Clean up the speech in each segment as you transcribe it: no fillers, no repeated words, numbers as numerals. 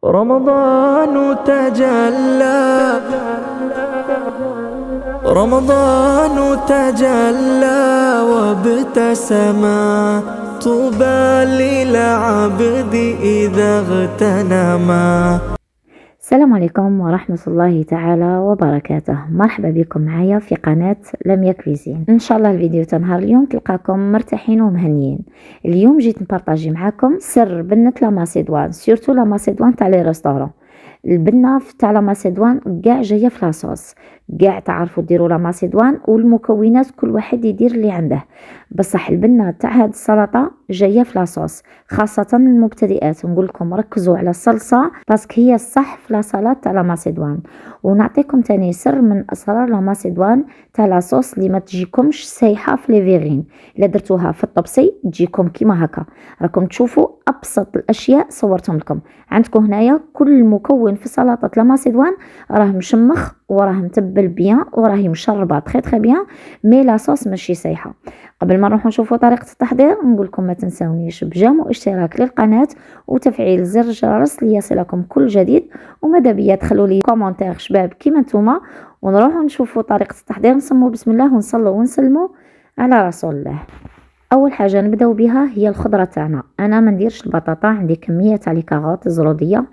رمضان تجلى رمضان تجلى وابتسما، طوبى للعبد إذا اغتنما. السلام عليكم ورحمة الله تعالى وبركاته. مرحبا بكم معايا في قناة لميا كويزين. ان شاء الله الفيديو تنهار اليوم تلقاكم مرتاحين ومهنيين. اليوم جيت نبارطاجي معاكم سر بنة لا ماسيدوان، سورتو لا ماسيدوان تاع لي ريستورون. البنه تاع لا ماسيدوان كاع جايه في لاصوص، كاع تعرفوا ديروا لا ماسيدوان والمكونات كل واحد يدير اللي عنده، بصح البنه تاع هاد السلطه جايه في لاصوص. خاصه المبتدئات نقول لكم ركزوا على الصلصه باسكو هي الصح في لا سلطه تاع لا ماسيدوان. ونعطيكم تاني سر من اسرار لا ماسيدوان تاع لاصوص اللي ما تجيكمش سايحه في لي فيغين. الا درتوها في الطبسي تجيكم كيما هكا. راكم تشوفوا ابسط الاشياء صورتهم لكم. عندكم هنايا كل مكون في سلطه لا ماسيدوان راه مشمخ وراه متبل بيان وراه مشربه تري بيان، مي لاصوص ماشي سايحه. قبل ما نروح نشوفوا طريقه التحضير نقول لكم ما تنساونيش بجيم واشتراك للقناه وتفعيل زر الجرس ليصلكم كل جديد، وماذا بيا تخلوا لي كومونتير شباب كيما نتوما. ونروحوا نشوفوا طريقه التحضير، نسموا بسم الله ونصلوا ونسلموا على رسول الله. اول حاجه نبداو بها هي الخضره تاعنا. انا ما نديرش البطاطا، عندي كميه تاع لي كاروت زروديه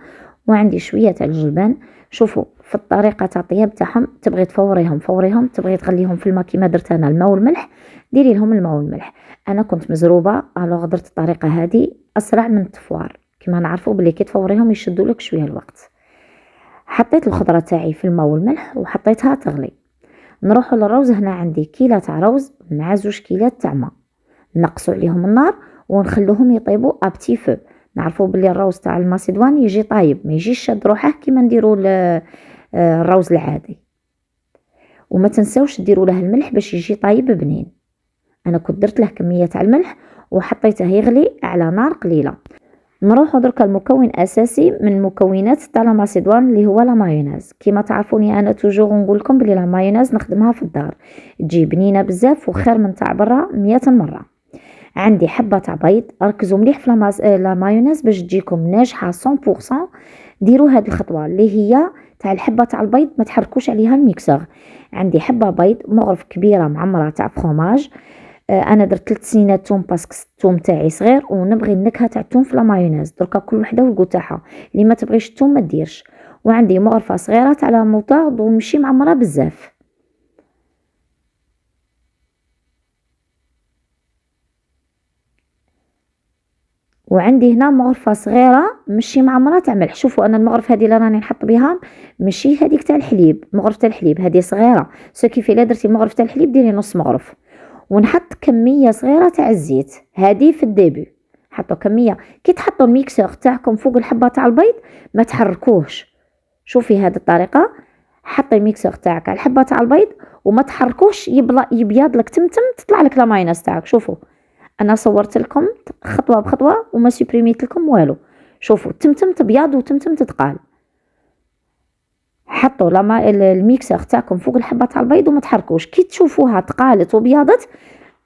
وعندي شويه تاع الجلبان. شوفوا في الطريقه تاع الطياب تاعهم، تبغي تفوريهم تبغي تغليهم في الماء كيما درت انا الماء والملح، ديري لهم الماء والملح. انا كنت مزروبه الوغ درت الطريقه هذه اسرع من التفوار، كيما نعرفوا بلي كي تفوريهم يشدوا لك شويه الوقت. حطيت الخضره تاعي في الماء والملح وحطيتها تغلي. نروحوا للروز. هنا عندي كيلة تاع روز مع 2 كيلات تاع ماء، نقصوا عليهم النار ونخلوهم يطيبوا ابتي فو. نعرفوا بلي الروز تاع الماسيدوان يجي طايب، ما يجيش شاد روحه كيما نديروا الروز العادي. وما تنساوش ديروا له الملح باش يجي طايب بنين. انا كنت درت له كميه تاع الملح وحطيته يغلي على نار قليله. نروحوا درك المكون اساسي من المكونات تاع لا ماسيدوان اللي هو لا مايونيز. كيما تعرفوني انا توجور نقول لكم بلي لا مايونيز نخدمها في الدار، تجي بنينه بزاف وخير من تاع برا 100 مره. عندي حبه تاع بيض، ركزوا مليح في لا مايونيز باش تجيكم ناجحه 100%. ديروا هذه الخطوه اللي هي تاع الحبه تاع البيض، ما تحركوش عليها الميكسور. عندي حبه بيض، مغرف كبيره معمره تاع فروماج. انا درت 3 سنينات توم باسكو الثوم تاعي صغير ونبغي النكهه تاع الثوم في لا مايونيز. دركا كل وحده والكو تاعها، اللي ما تبغيش الثوم ما ديرش. وعندي مغرفه صغيره تاع لا موطارد ومشي معمره بزاف. وعندي هنا مغرفه صغيره مشي معمره تاع ملح. شوفوا انا المغرفه هذه اللي راني نحط بها ماشي هذيك تاع الحليب، مغرفه الحليب هذه صغيره. سو كيف الا درتي مغرفه تاع الحليب ديري نص مغرف. ونحط كميه صغيره تاع الزيت، هذه في الديبي. حطوا كميه. كي تحطوا الميكسور تاعكم فوق الحبه تاع البيض ما تحركوهش. شوفي هذه الطريقه، حطي الميكسور تاعك على الحبه تاع البيض وما تحركوش، يبيض لك تمتم تطلع لك لا مايونيز تاعك. شوفوا انا صورت لكم خطوه بخطوه وما سوبريميت لكم والو. شوفوا تمتم تبيض وتمتم تتقال. حطوا الميكسر تاعكم فوق الحبه تاع البيض وما تحركوش. كي تشوفوها تقالت وبيضت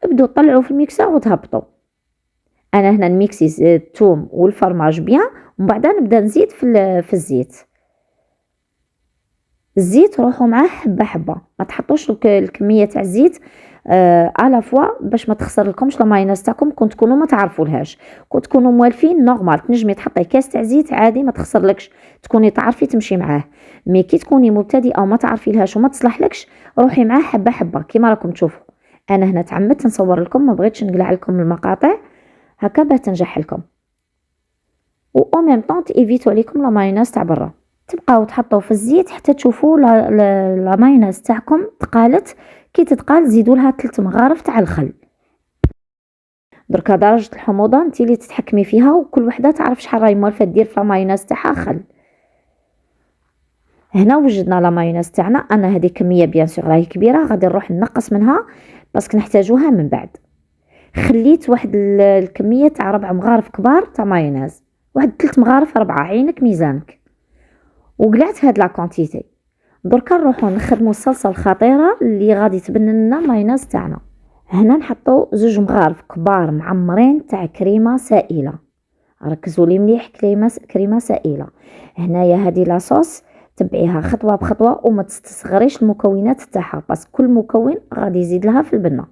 ابدوا طلعوا في الميكسر وتهبطوا. انا هنا نميكسي الثوم والفرماج بيان ومن بعد نبدا نزيد في الزيت. الزيت روحوا معاه حبه حبه، ما تحطوش الكميه تاع الزيت على فوا باش ما تخسر لكمش لا مايونيز تاعكم. كنت تكونوا ما تعرفولهاش، كنت تكونوا موالفين نورمال تنجمي تحطي كاس تاع زيت عادي ما تخسرلكش، تكوني تعرفي تمشي معاه. مي كي تكوني مبتدئه وما تعرفيلهاش وما تصلحلكش روحي معاه حبه حبه كيما راكم تشوفوا. انا هنا تعمدت نصور لكم، ما بغيتش نقلع لكم المقاطع هكا باش تنجح لكم. و او ميم طون تيفيتو عليكم لا مايونيز تاع برا. تبقاو تحطوا في الزيت حتى تشوفوا لا مايونيز تاعكم تقالت. كي تتقال زيدوا لها 3 مغارف تاع الخل. دركا درجه الحموضه انت اللي تتحكمي فيها، وكل وحده تعرف شحال راهي موالفه دير في لا مايونيز تاعها خل. هنا وجدنا لا مايونيز تاعنا. انا هذه كميه بيان سور راهي كبيره، غادي نروح نقص منها باسكو نحتاجوها من بعد. خليت واحد الكميه تاع 4 مغارف كبار تاع مايونيز، واحد 3 مغارف 4، عينك ميزانك. وقلعت هاد لا كونتيتي. دركا نروحو نخدمو الصلصه الخطيره اللي غادي تبنن لنا مايونيز تاعنا. هنا نحطو 2 مغارف كبار معمرين تاع كريمه سائله. ركزوا لي مليح، كريمه سائله. هنايا هذه لاصوص تبعيها خطوه بخطوه وما تستصغريش المكونات تاعها، بس كل مكون غادي يزيد لها في البنه.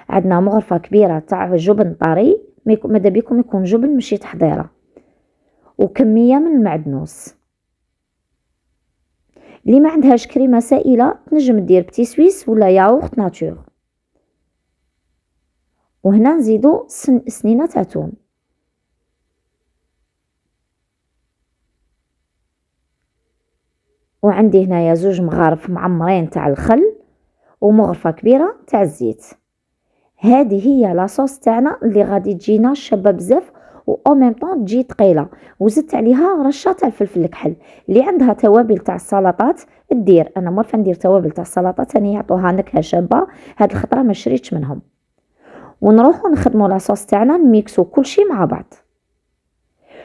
عندنا مغرفه كبيره تاع جبن طري، ماذا بيكم يكون جبن ماشي تحضيره، وكميه من المعدنوس. اللي ما عندهاش كريمه سائله تنجم دير بتي سويس ولا ياغورت ناتور. وهنا نزيدو سنينه تاع توم، وعندي هنايا زوج مغارف معمرين تاع الخل ومغرفه كبيره تاع الزيت. هذه هي لاصوص تاعنا اللي غادي تجينا شابه بزاف و او ميم طون تجي ثقيله. وزدت عليها رشه تاع الفلفل الكحل. اللي عندها توابل تاع السلطات دير، انا موالفه ندير توابل تاع السلطات ثاني يعطوها نكهه شابه، هاد الخطره ما شريتش منهم. ونروحوا نخدموا لاصوص تاعنا، نميكسو كلشي مع بعض.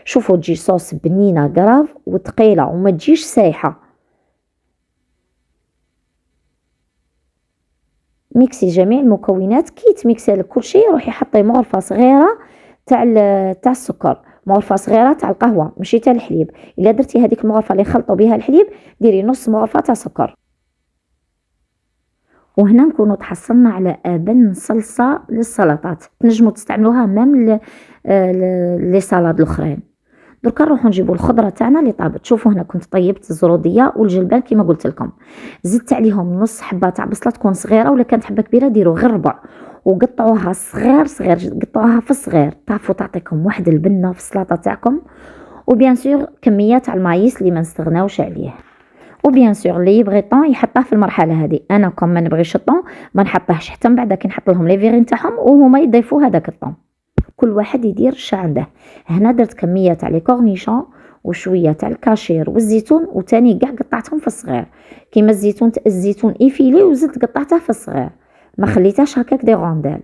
شوفوا تجي صوص بنينه كراف وثقيله وما تجيش سايحه. ميكسي جميع المكونات. كي تميكسي لك كلشي روحي حطي مغرفه صغيره تاع السكر، مغرفه صغيره تاع القهوه ماشي تاع الحليب. الا درتي هذيك المغرفه اللي خلطوا بها الحليب ديري نص مغرفه تاع سكر. وهنا نكونوا تحصلنا على ابن صلصه للسلطات، تنجموا تستعملوها مام لي سالاد الاخرين. دركا نروحو نجيبو الخضره تاعنا اللي طابت. شوفوا هنا كنت طيبت الزروديه والجلبان كيما قلت لكم، زدت عليهم نص حبه تاع بصله، تكون صغيره ولا كانت حبه كبيره ديروا غير ربع، وقطعوها صغير صغير، قطعوها في الصغير، تعرفوا تعطيكم واحد البنه في السلطه تاعكم. وبيان سور كميه تاع المايس اللي ما نستغناوش عليه. وبيان سور اللي يبغي طون يحطه في المرحله هذه. انا كون ما نبغيش الطون ما نحطهش حتى من بعد كي نحط لهم لي فيغين تاعهم وهما يضيفوا هذاك الطون. كل واحد يدير شا عنده. هنا درت كميه تاع لي كورنيشون وشويه تاع الكاشير والزيتون، وتاني كاع قطعتهم في الصغير كيما الزيتون ايفيلي، وزدت قطعته في الصغير ما خليتهاش هكاك دي غوندال.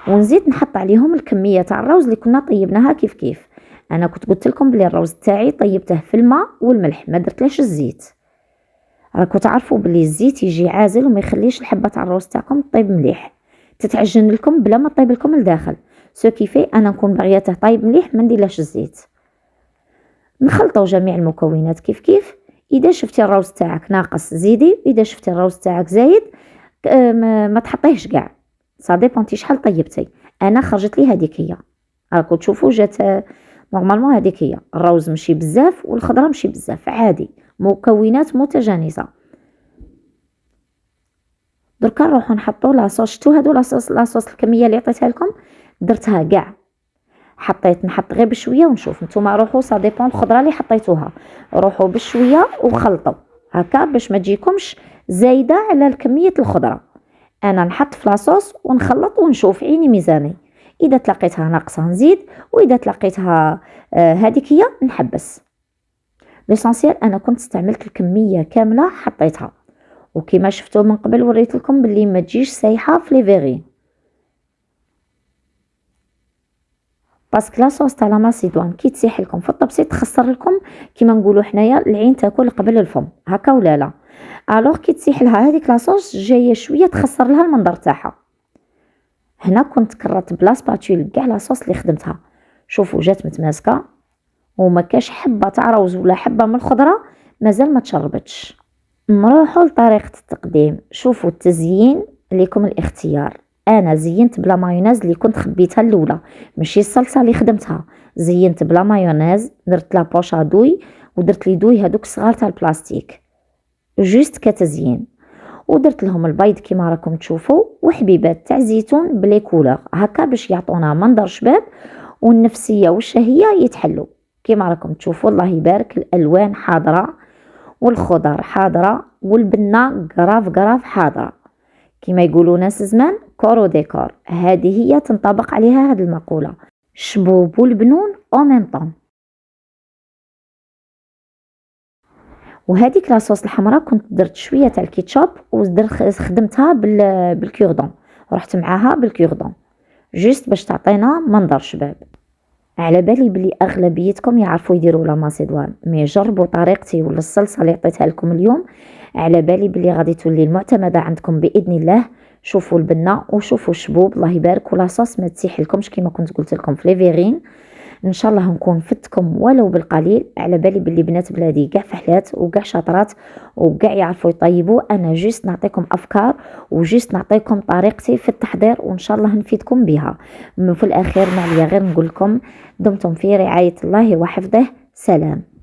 ونزيد نحط عليهم الكميه تاع الروز اللي كنا طيبناها كيف كيف. انا كنت قلت لكم بلي الروز تاعي طيبته في الماء والملح، ما درتليش الزيت. راكم تعرفوا بلي الزيت يجي عازل وما يخليش الحبه تاع الروز تاعكم طيب مليح، تتعجن لكم بلا ما طيب لكم لداخل. سو كيفي انا نكون باغياته طيب مليح ما نديرلاش الزيت. نخلطوا جميع المكونات كيف كيف. اذا شفتي الروز تاعك ناقص زيدي، اذا شفتي الروز تاعك زايد ما تحطيهش كاع، صا ديبون انت شحال طيبتي. انا خرجت لي هذيك هي، راكم تشوفوا جات نورمالمون هذيك هي. الروز مشي بزاف والخضره مشي بزاف، عادي، مكونات متجانسه. دركا نروحو نحطو لاصوص. شتو هادو لاصوص الكميه اللي عطيتها لكم درتها كاع، نحط غير بشويه ونشوف. نتوما روحو سا ديبون الخضره اللي حطيتوها، روحو بشويه وخلطوا هكا باش ما تجيكمش زايده على كميه الخضره. انا نحط في لاصوص ونخلط ونشوف عيني ميزاني. اذا تلقيتها ناقصه نزيد، واذا تلقيتها هذيك هي نحبس. ليسونسيال انا كنت استعملت الكميه كامله حطيتها، وكما شفتوا من قبل وريت لكم باللي ما تجيش سايحه في لي فيغي. باسكو لاصوص تاع لا ماسيدوان كي تسيح لكم في الطبسي تخسر لكم، كيما نقولوا حنايا العين تاكل قبل الفم هكا ولا لا. الوغ كي تسيح لها هذيك لاصوص جايه شويه تخسر لها المنظر تاعها. هنا كنت كررت بلا سباتول كاع لاصوص اللي خدمتها. شوفوا جات متماسكه وما كاش حبه تاع روز ولا حبه من الخضره مازال ما تشربتش. نروحوا لطريقه التقديم. شوفوا التزيين ليكم الاختيار. انا زينت بلا مايونيز اللي كنت خبيتها الاولى، ماشي الصلصه اللي خدمتها. زينت بلا مايونيز، درت لا بوشا دوي ودرت لي دوي هذوك صغار تاع البلاستيك جوست كتزيين. ودرت لهم البيض كيما راكم تشوفوا، وحبيبات تاع زيتون بلي كولور هكا باش يعطونا منظر شباب، والنفسيه والشهيه يتحلوا كيما راكم تشوفوا. الله يبارك، الالوان حاضره والخضر حاضره والبنه قراف حاضره. كما يقولوا ناس زمان كورو ديكور. هذه هي تنطبق عليها هذه المقولة، شبوب والبنون او ميم طون. وهذيك لاصوص الحمراء كنت درت شويه تاع الكيتشوب خدمتها بالكوردون، رحت معاها بالكوردون جوست باش تعطينا منظر شباب. على بالي بلي اغلبيتكم يعرفوا يديروا لا ماسيدوان، مي جربوا طريقتي ولا الصلصه اللي عطيتها لكم اليوم، على بالي بلي غادي تولي المعتمده عندكم باذن الله. شوفوا البنه وشوفوا الشبوب الله يبارك، ولاصوص ما تسيح لكمش كما كنت قلت لكم في لي فيغين. ان شاء الله نكون فدتكم ولو بالقليل. على بالي باللي بنات بلادي كاع فحلات وكاع شاطرات وكاع يعرفوا يطيبوا، انا جيست نعطيكم افكار وجيست نعطيكم طريقتي في التحضير، وان شاء الله نفيدكم بها. في الاخير ما عليا غير نقول لكم دمتم في رعاية الله وحفظه. سلام.